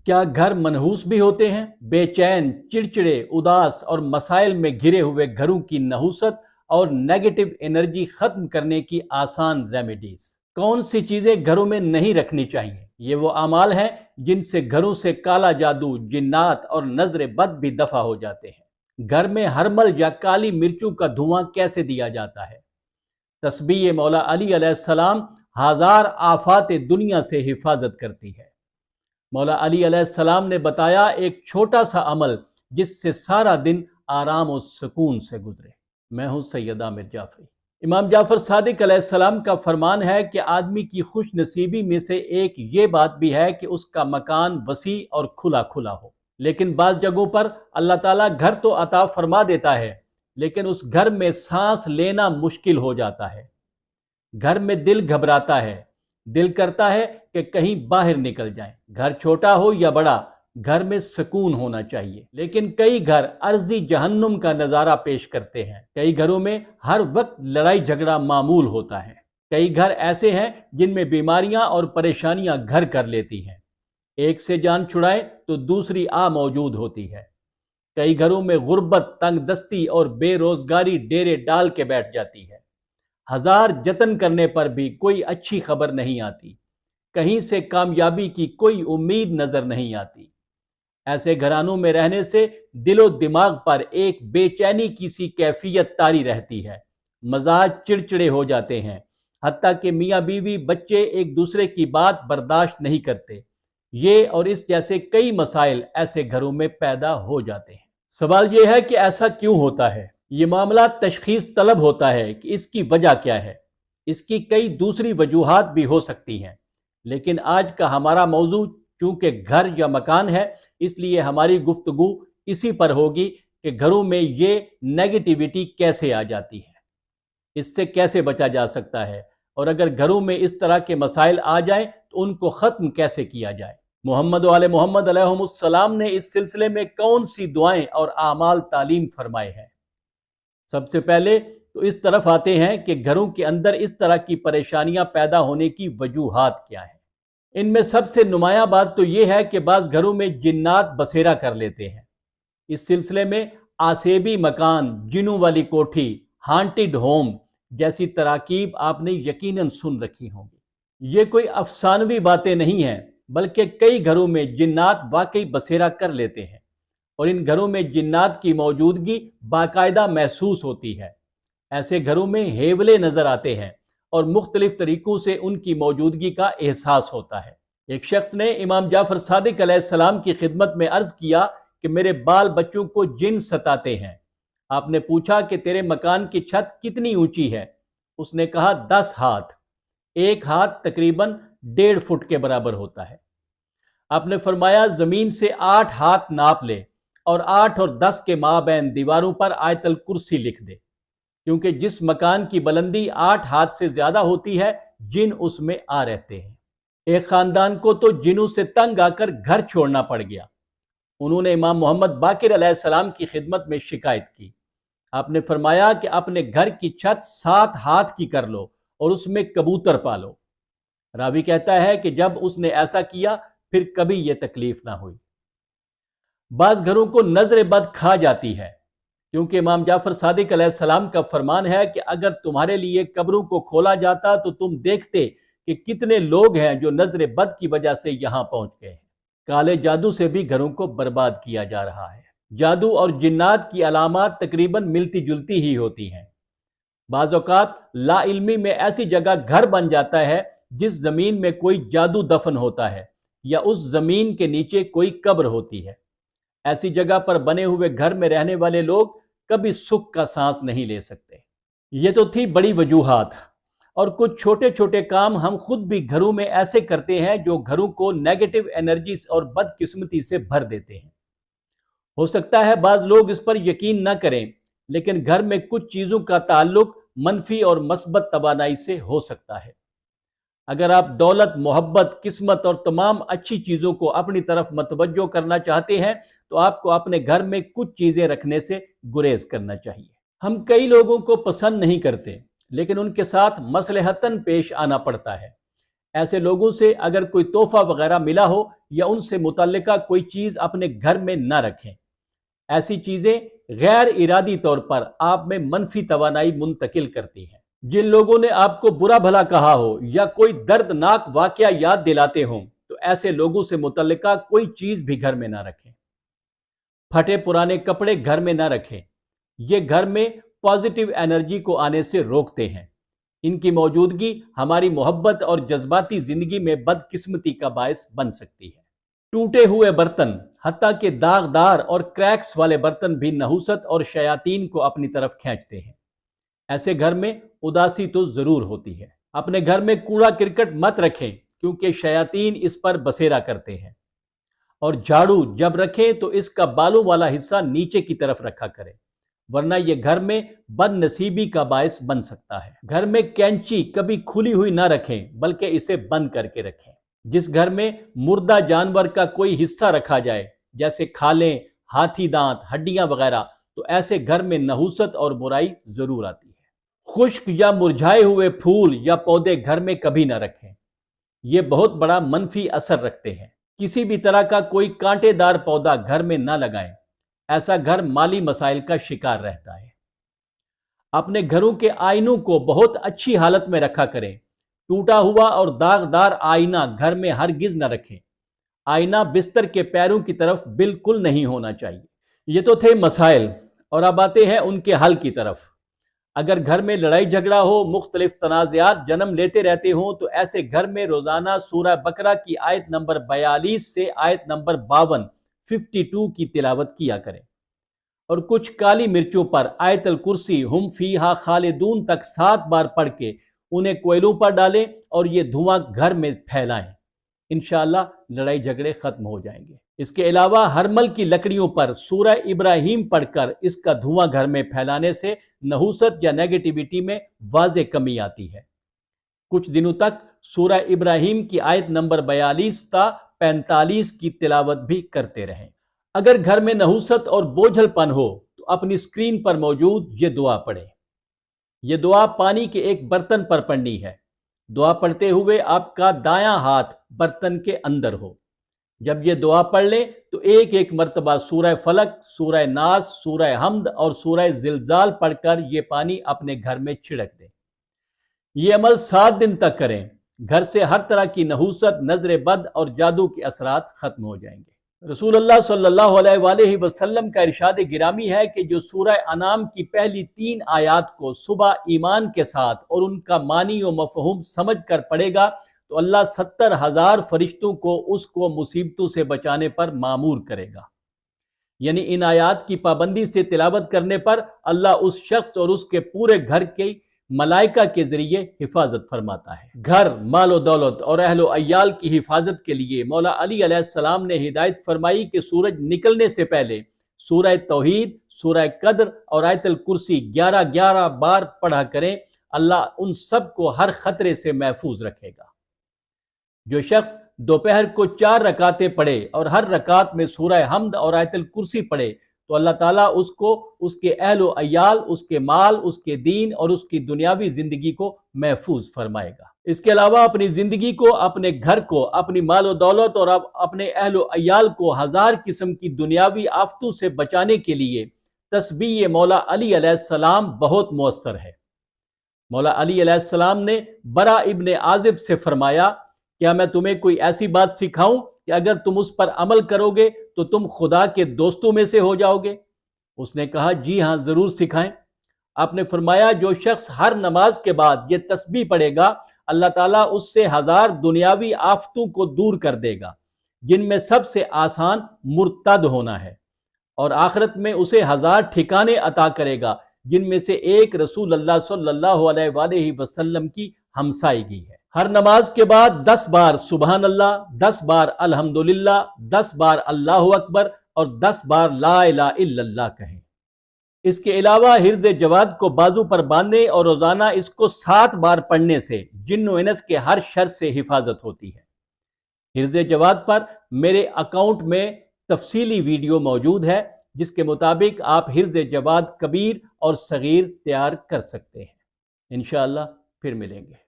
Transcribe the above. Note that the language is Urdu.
کیا گھر منحوس بھی ہوتے ہیں؟ بے چین، چڑچڑے، اداس اور مسائل میں گھرے ہوئے گھروں کی نحوست اور نیگیٹو انرجی ختم کرنے کی آسان ریمیڈیز۔ کون سی چیزیں گھروں میں نہیں رکھنی چاہیے؟ یہ وہ اعمال ہیں جن سے گھروں سے کالا جادو، جنات اور نظر بد بھی دفع ہو جاتے ہیں۔ گھر میں ہرمل یا کالی مرچوں کا دھواں کیسے دیا جاتا ہے؟ تسبیح مولا علی علیہ السلام ہزار آفات دنیا سے حفاظت کرتی ہے۔ مولا علی علیہ السلام نے بتایا ایک چھوٹا سا عمل جس سے سارا دن آرام و سکون سے گزرے۔ میں ہوں سید عامر جعفری۔ امام جعفر صادق علیہ السلام کا فرمان ہے کہ آدمی کی خوش نصیبی میں سے ایک یہ بات بھی ہے کہ اس کا مکان وسیع اور کھلا کھلا ہو۔ لیکن بعض جگہوں پر اللہ تعالیٰ گھر تو عطا فرما دیتا ہے، لیکن اس گھر میں سانس لینا مشکل ہو جاتا ہے۔ گھر میں دل گھبراتا ہے، دل کرتا ہے کہ کہیں باہر نکل جائیں۔ گھر چھوٹا ہو یا بڑا، گھر میں سکون ہونا چاہیے۔ لیکن کئی گھر عرضی جہنم کا نظارہ پیش کرتے ہیں۔ کئی گھروں میں ہر وقت لڑائی جھگڑا معمول ہوتا ہے۔ کئی گھر ایسے ہیں جن میں بیماریاں اور پریشانیاں گھر کر لیتی ہیں۔ ایک سے جان چھڑائے تو دوسری موجود ہوتی ہے۔ کئی گھروں میں غربت، تنگ دستی اور بے روزگاری ڈیرے ڈال کے بیٹھ جاتی ہے۔ ہزار جتن کرنے پر بھی کوئی اچھی خبر نہیں آتی، کہیں سے کامیابی کی کوئی امید نظر نہیں آتی۔ ایسے گھرانوں میں رہنے سے دل و دماغ پر ایک بے چینی کی سی کیفیت طاری رہتی ہے، مزاج چڑچڑے ہو جاتے ہیں، حتیٰ کہ میاں بیوی بچے ایک دوسرے کی بات برداشت نہیں کرتے۔ یہ اور اس جیسے کئی مسائل ایسے گھروں میں پیدا ہو جاتے ہیں۔ سوال یہ ہے کہ ایسا کیوں ہوتا ہے؟ یہ معاملہ تشخیص طلب ہوتا ہے کہ اس کی وجہ کیا ہے۔ اس کی کئی دوسری وجوہات بھی ہو سکتی ہیں، لیکن آج کا ہمارا موضوع چونکہ گھر یا مکان ہے، اس لیے ہماری گفتگو اسی پر ہوگی کہ گھروں میں یہ نیگیٹیوٹی کیسے آ جاتی ہے، اس سے کیسے بچا جا سکتا ہے، اور اگر گھروں میں اس طرح کے مسائل آ جائیں تو ان کو ختم کیسے کیا جائے۔ محمد و آل محمد علیہم السلام نے اس سلسلے میں کون سی دعائیں اور اعمال تعلیم فرمائے ہیں؟ سب سے پہلے تو اس طرف آتے ہیں کہ گھروں کے اندر اس طرح کی پریشانیاں پیدا ہونے کی وجوہات کیا ہیں۔ ان میں سب سے نمایاں بات تو یہ ہے کہ بعض گھروں میں جنات بسیرا کر لیتے ہیں۔ اس سلسلے میں آسیبی مکان، جنوں والی کوٹھی، ہانٹڈ ہوم جیسی تراکیب آپ نے یقیناً سن رکھی ہوں گی۔ یہ کوئی افسانوی باتیں نہیں ہیں، بلکہ کئی گھروں میں جنات واقعی بسیرا کر لیتے ہیں، اور ان گھروں میں جنات کی موجودگی باقاعدہ محسوس ہوتی ہے۔ ایسے گھروں میں ہیولے نظر آتے ہیں اور مختلف طریقوں سے ان کی موجودگی کا احساس ہوتا ہے۔ ایک شخص نے امام جعفر صادق علیہ السلام کی خدمت میں عرض کیا کہ میرے بال بچوں کو جن ستاتے ہیں۔ آپ نے پوچھا کہ تیرے مکان کی چھت کتنی اونچی ہے؟ اس نے کہا 10 ہاتھ۔ ایک ہاتھ تقریباً 1.5 فٹ کے برابر ہوتا ہے۔ آپ نے فرمایا زمین سے 8 ہاتھ ناپ لے اور 8 اور 10 کے مابین دیواروں پر آیت الکرسی لکھ دے، کیونکہ جس مکان کی بلندی 8 ہاتھ سے زیادہ ہوتی ہے جن اس میں آ رہتے ہیں۔ ایک خاندان کو تو جنوں سے تنگ آ کر گھر چھوڑنا پڑ گیا۔ انہوں نے امام محمد باقر علیہ السلام کی خدمت میں شکایت کی۔ آپ نے فرمایا کہ اپنے گھر کی چھت 7 ہاتھ کی کر لو اور اس میں کبوتر پالو۔ راوی کہتا ہے کہ جب اس نے ایسا کیا پھر کبھی یہ تکلیف نہ ہوئی۔ بعض گھروں کو نظر بد کھا جاتی ہے، کیونکہ امام جعفر صادق علیہ السلام کا فرمان ہے کہ اگر تمہارے لیے قبروں کو کھولا جاتا تو تم دیکھتے کہ کتنے لوگ ہیں جو نظر بد کی وجہ سے یہاں پہنچ گئے ہیں۔ کالے جادو سے بھی گھروں کو برباد کیا جا رہا ہے۔ جادو اور جنات کی علامات تقریباً ملتی جلتی ہی ہوتی ہیں۔ بعض اوقات لا علمی میں ایسی جگہ گھر بن جاتا ہے جس زمین میں کوئی جادو دفن ہوتا ہے یا اس زمین کے نیچے کوئی قبر ہوتی ہے۔ ایسی جگہ پر بنے ہوئے گھر میں رہنے والے لوگ کبھی سکھ کا سانس نہیں لے سکتے۔ یہ تو تھی بڑی وجوہات، اور کچھ چھوٹے چھوٹے کام ہم خود بھی گھروں میں ایسے کرتے ہیں جو گھروں کو نیگیٹو انرجی اور بدقسمتی سے بھر دیتے ہیں۔ ہو سکتا ہے بعض لوگ اس پر یقین نہ کریں، لیکن گھر میں کچھ چیزوں کا تعلق منفی اور مثبت توانائی سے ہو سکتا ہے۔ اگر آپ دولت، محبت، قسمت اور تمام اچھی چیزوں کو اپنی طرف متوجہ کرنا چاہتے ہیں تو آپ کو اپنے گھر میں کچھ چیزیں رکھنے سے گریز کرنا چاہیے۔ ہم کئی لوگوں کو پسند نہیں کرتے، لیکن ان کے ساتھ مصلحتاً پیش آنا پڑتا ہے۔ ایسے لوگوں سے اگر کوئی تحفہ وغیرہ ملا ہو یا ان سے متعلقہ کوئی چیز اپنے گھر میں نہ رکھیں۔ ایسی چیزیں غیر ارادی طور پر آپ میں منفی توانائی منتقل کرتی ہیں۔ جن لوگوں نے آپ کو برا بھلا کہا ہو یا کوئی دردناک واقعہ یاد دلاتے ہوں تو ایسے لوگوں سے متعلقہ کوئی چیز بھی گھر میں نہ رکھیں۔ پھٹے پرانے کپڑے گھر میں نہ رکھیں، یہ گھر میں پازیٹیو انرجی کو آنے سے روکتے ہیں۔ ان کی موجودگی ہماری محبت اور جذباتی زندگی میں بدقسمتی کا باعث بن سکتی ہے۔ ٹوٹے ہوئے برتن، حتیٰ کہ داغدار اور کریکس والے برتن بھی نحوست اور شیاطین کو اپنی طرف کھینچتے ہیں۔ ایسے گھر میں اداسی تو ضرور ہوتی ہے۔ اپنے گھر میں کوڑا کرکٹ مت رکھیں کیونکہ شیاطین اس پر بسیرا کرتے ہیں۔ اور جھاڑو جب رکھیں تو اس کا بالوں والا حصہ نیچے کی طرف رکھا کریں، ورنہ یہ گھر میں بد نصیبی کا باعث بن سکتا ہے۔ گھر میں کینچی کبھی کھلی ہوئی نہ رکھیں بلکہ اسے بند کر کے رکھیں۔ جس گھر میں مردہ جانور کا کوئی حصہ رکھا جائے جیسے کھالیں، ہاتھی دانت، ہڈیاں وغیرہ، تو ایسے گھر میں نحوست اور برائی ضرور آتی ہے۔ خشک یا مرجھائے ہوئے پھول یا پودے گھر میں کبھی نہ رکھیں، یہ بہت بڑا منفی اثر رکھتے ہیں۔ کسی بھی طرح کا کوئی کانٹے دار پودا گھر میں نہ لگائیں، ایسا گھر مالی مسائل کا شکار رہتا ہے۔ اپنے گھروں کے آئینوں کو بہت اچھی حالت میں رکھا کریں۔ ٹوٹا ہوا اور داغدار آئینہ گھر میں ہرگز نہ رکھیں۔ آئینہ بستر کے پیروں کی طرف بالکل نہیں ہونا چاہیے۔ یہ تو تھے مسائل، اور اب آتے ہیں ان کے حل کی طرف۔ اگر گھر میں لڑائی جھگڑا ہو، مختلف تنازعات جنم لیتے رہتے ہوں تو ایسے گھر میں روزانہ سورہ بقرہ کی آیت نمبر 42 سے آیت نمبر 52 کی تلاوت کیا کریں، اور کچھ کالی مرچوں پر آیت الکرسی ہم فیہا خالدون تک 7 بار پڑھ کے انہیں کوئلوں پر ڈالیں اور یہ دھواں گھر میں پھیلائیں۔ انشاءاللہ لڑائی جھگڑے ختم ہو جائیں گے۔ اس کے علاوہ ہرمل کی لکڑیوں پر سورہ ابراہیم پڑھ کر اس کا دھواں گھر میں پھیلانے سے نحوست یا نیگیٹیوٹی میں واضح کمی آتی ہے۔ کچھ دنوں تک سورہ ابراہیم کی آیت نمبر 42 تا 45 کی تلاوت بھی کرتے رہیں۔ اگر گھر میں نحوست اور بوجھل پن ہو تو اپنی اسکرین پر موجود یہ دعا پڑھیں۔ یہ دعا پانی کے ایک برتن پر پڑھنی ہے۔ دعا پڑھتے ہوئے آپ کا دایاں ہاتھ برتن کے اندر ہو۔ جب یہ دعا پڑھ لیں تو ایک ایک مرتبہ سورہ فلق، سورہ ناس، سورہ حمد اور سورہ زلزال پڑھ کر یہ پانی اپنے گھر میں چھڑک دیں۔ یہ عمل 7 دن تک کریں۔ گھر سے ہر طرح کی نحوست، نظر بد اور جادو کے اثرات ختم ہو جائیں گے۔ رسول اللہ صلی اللہ علیہ وآلہ وسلم کا ارشاد گرامی ہے کہ جو سورہ انعام کی پہلی 3 آیات کو صبح ایمان کے ساتھ اور ان کا معنی و مفہوم سمجھ کر پڑھے گا تو اللہ 70,000 فرشتوں کو اس کو مصیبتوں سے بچانے پر مامور کرے گا۔ یعنی ان آیات کی پابندی سے تلاوت کرنے پر اللہ اس شخص اور اس کے پورے گھر کی ملائکہ کے ذریعے حفاظت فرماتا ہے۔ گھر، مال و دولت اور اہل و عیال کی حفاظت کے لیے مولا علی علیہ السلام نے ہدایت فرمائی کہ سورج نکلنے سے پہلے سورہ توحید، سورہ قدر اور آیت الکرسی 11 بار پڑھا کریں۔ اللہ ان سب کو ہر خطرے سے محفوظ رکھے گا۔ جو شخص دوپہر کو 4 رکعتیں پڑھے اور ہر رکعت میں سورہ حمد اور آیت الکرسی پڑھے تو اللہ تعالیٰ اس کو، اس کے اہل و عیال، اس کے مال، اس کے دین اور اس کی دنیاوی زندگی کو محفوظ فرمائے گا۔ اس کے علاوہ اپنی زندگی کو، اپنے گھر کو، اپنی مال و دولت اور اپنے اہل و عیال کو 1000 قسم کی دنیاوی آفتوں سے بچانے کے لیے تسبیح مولا علی علیہ السلام بہت مؤثر ہے۔ مولا علی علیہ السلام نے برا ابن عازب سے فرمایا، کیا میں تمہیں کوئی ایسی بات سکھاؤں کہ اگر تم اس پر عمل کرو گے تو تم خدا کے دوستوں میں سے ہو جاؤ گے؟ اس نے کہا جی ہاں، ضرور سکھائیں۔ آپ نے فرمایا جو شخص ہر نماز کے بعد یہ تسبیح پڑھے گا اللہ تعالیٰ اس سے 1000 دنیاوی آفتوں کو دور کر دے گا، جن میں سب سے آسان مرتد ہونا ہے، اور آخرت میں اسے 1000 ٹھکانے عطا کرے گا، جن میں سے ایک رسول اللہ صلی اللہ علیہ وآلہ وسلم کی ہمسائیگی ہے۔ ہر نماز کے بعد 10 بار سبحان اللہ، 10 بار الحمدللہ، 10 بار اللہ اکبر اور 10 بار لا الہ الا اللہ کہیں۔ اس کے علاوہ حرز جواد کو بازو پر باندھیں اور روزانہ اس کو 7 بار پڑھنے سے جن و انس کے ہر شر سے حفاظت ہوتی ہے۔ حرز جواد پر میرے اکاؤنٹ میں تفصیلی ویڈیو موجود ہے جس کے مطابق آپ حرز جواد کبیر اور صغیر تیار کر سکتے ہیں۔ انشاءاللہ پھر ملیں گے۔